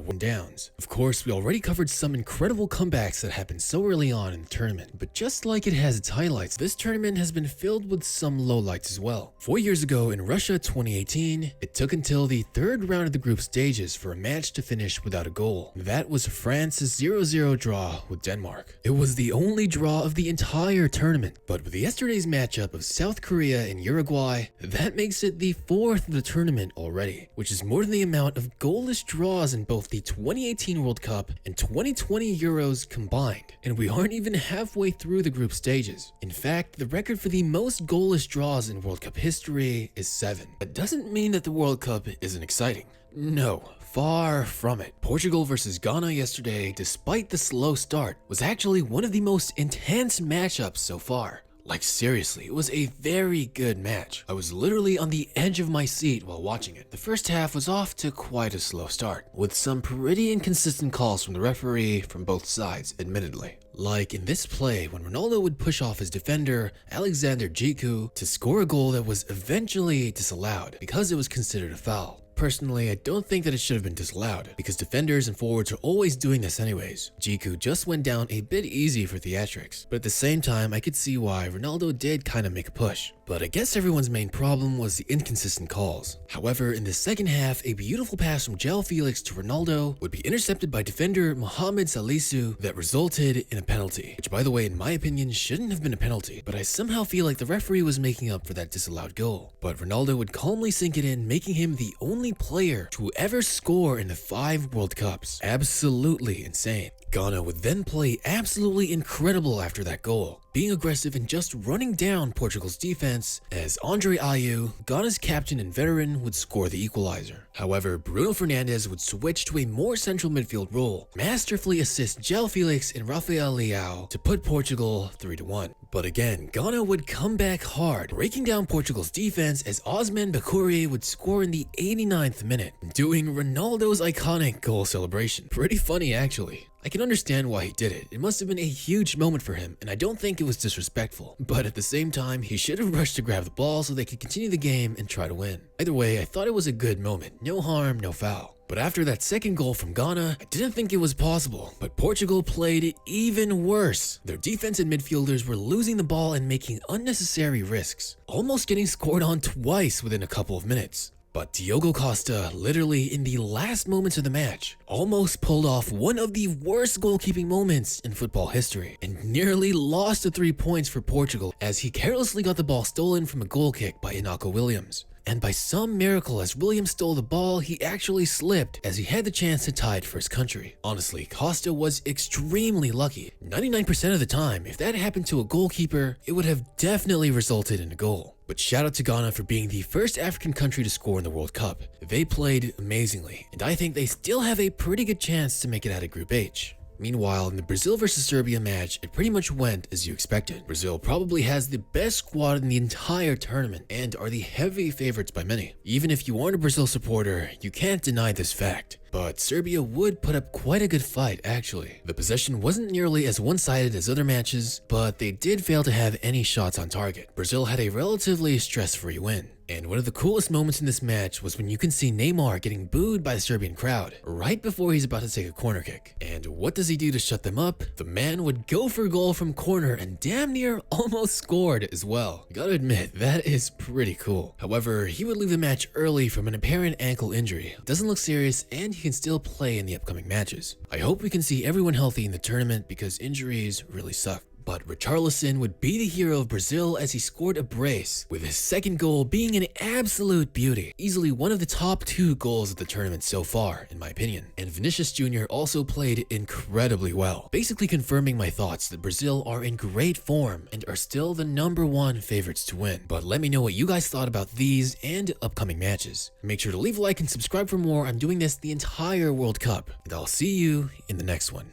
the downs. Of course, we already covered some incredible comebacks that happened so early on in the tournament, but just like it has its highlights, this tournament has been filled with some lowlights as well. 4 years ago in Russia 2018, it took until the third round of the group stages for a match to finish without a goal. That was France's 0-0 draw with Denmark. It was the only draw of the entire tournament, but with yesterday's matchup of South Korea and Uruguay, that makes it the fourth of the tournament already, which is more than the amount of goalless draws in both the 2018 World Cup and 2020 Euros combined. And we aren't even halfway through the group stages. In fact, the record for the most goalless draws in World Cup history is 7. That doesn't mean that the World Cup isn't exciting. No, far from it. Portugal versus Ghana yesterday, despite the slow start, was actually one of the most intense matchups so far. Like seriously, it was a very good match. I was literally on the edge of my seat while watching it. The first half was off to quite a slow start, with some pretty inconsistent calls from the referee from both sides, admittedly. Like in this play, when Ronaldo would push off his defender, Alexander Djiku, to score a goal that was eventually disallowed because it was considered a foul. Personally, I don't think that it should have been disallowed, because defenders and forwards are always doing this anyways. Djiku just went down a bit easy for theatrics, but at the same time I could see why Ronaldo did kind of make a push. But I guess everyone's main problem was the inconsistent calls. However, in the second half, a beautiful pass from João Felix to Ronaldo would be intercepted by defender Mohamed Salisu that resulted in a penalty, which by the way in my opinion shouldn't have been a penalty, but I somehow feel like the referee was making up for that disallowed goal. But Ronaldo would calmly sink it in, making him the only player to ever score in the 5 World Cups. Absolutely insane. Ghana would then play absolutely incredible after that goal, being aggressive and just running down Portugal's defense as Andre Ayew, Ghana's captain and veteran, would score the equalizer. However, Bruno Fernandes would switch to a more central midfield role, masterfully assist João Felix and Rafael Leao to put Portugal 3-1. But again, Ghana would come back hard, breaking down Portugal's defense as Osman Bakuri would score in the 89th minute, doing Ronaldo's iconic goal celebration. Pretty funny actually. I can understand why he did it. It must have been a huge moment for him, and I don't think it was disrespectful. But at the same time, he should have rushed to grab the ball so they could continue the game and try to win. Either way, I thought it was a good moment. No harm, no foul. But after that second goal from Ghana, I didn't think it was possible, but Portugal played even worse. Their defense and midfielders were losing the ball and making unnecessary risks, almost getting scored on twice within a couple of minutes. But Diogo Costa, literally in the last moments of the match, almost pulled off one of the worst goalkeeping moments in football history and nearly lost the 3 points for Portugal as he carelessly got the ball stolen from a goal kick by Inaki Williams. And by some miracle, as Williams stole the ball, he actually slipped as he had the chance to tie it for his country. Honestly, Costa was extremely lucky. 99% of the time, if that happened to a goalkeeper, it would have definitely resulted in a goal. But shout out to Ghana for being the first African country to score in the World Cup. They played amazingly, and I think they still have a pretty good chance to make it out of Group H. Meanwhile, in the Brazil vs Serbia match, it pretty much went as you expected. Brazil probably has the best squad in the entire tournament and are the heavy favorites by many. Even if you aren't a Brazil supporter, you can't deny this fact. But Serbia would put up quite a good fight actually. The possession wasn't nearly as one-sided as other matches, but they did fail to have any shots on target. Brazil had a relatively stress-free win. And one of the coolest moments in this match was when you can see Neymar getting booed by the Serbian crowd right before he's about to take a corner kick. And what does he do to shut them up? The man would go for a goal from corner and damn near almost scored as well. Gotta admit, that is pretty cool. However, he would leave the match early from an apparent ankle injury. Doesn't look serious and he can still play in the upcoming matches. I hope we can see everyone healthy in the tournament because injuries really suck. But Richarlison would be the hero of Brazil as he scored a brace, with his second goal being an absolute beauty. Easily one of the top 2 goals of the tournament so far, in my opinion. And Vinicius Jr. also played incredibly well, basically confirming my thoughts that Brazil are in great form and are still the #1 favorites to win. But let me know what you guys thought about these and upcoming matches. Make sure to leave a like and subscribe for more. I'm doing this the entire World Cup, and I'll see you in the next one.